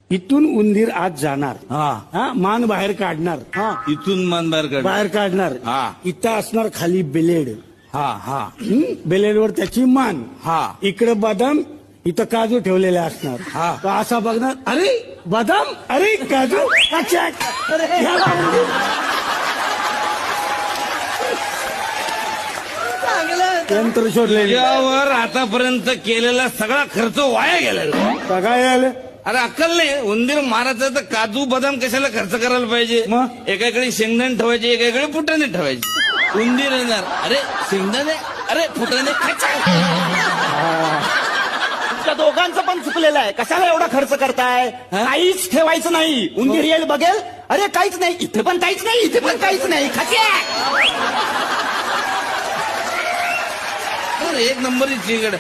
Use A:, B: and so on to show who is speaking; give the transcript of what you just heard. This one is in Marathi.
A: इथून उंदीर आत जाणार,
B: हा
A: मान बाहेर काढणार,
B: इथून मान बाहेर काढ.
A: बाहेर काढणार,
B: हा.
A: इथं असणार खाली बेलेड,
B: हा हा
A: बेलेडवर त्याची मान,
B: हा.
A: इकडे बदाम, इथं काजू ठेवलेले असणार.
B: हा.
A: तो असा बघणार, अरे बदाम, अरे काजू, अच्छा, ह्याला उंदीर. यंत्र शोधलेले
B: यावर आतापर्यंत केलेला सगळा खर्च वाया गेला.
A: काय आलं.
B: अरे अक्कल नाही. उंदीर मारायचं तर काजू बदाम कशाला खर्च करायला पाहिजे.
A: मग?
B: एकाकडे शेंगदाणे ठेवायचे, एकाकडे फुटाणे ठेवायचे. उंदीर येणार, अरे शेंगदाणे, अरे फुटाणे.
C: त्या दोघांचं पण चुकलेलं आहे. कशाला एवढा खर्च करताय. काहीच ठेवायचं नाही. उंदीर येईल बघेल, अरे काहीच नाही, इथे पण काहीच नाही, इथे पण काहीच नाही. खाच्या
B: एक नंबरची चिकड.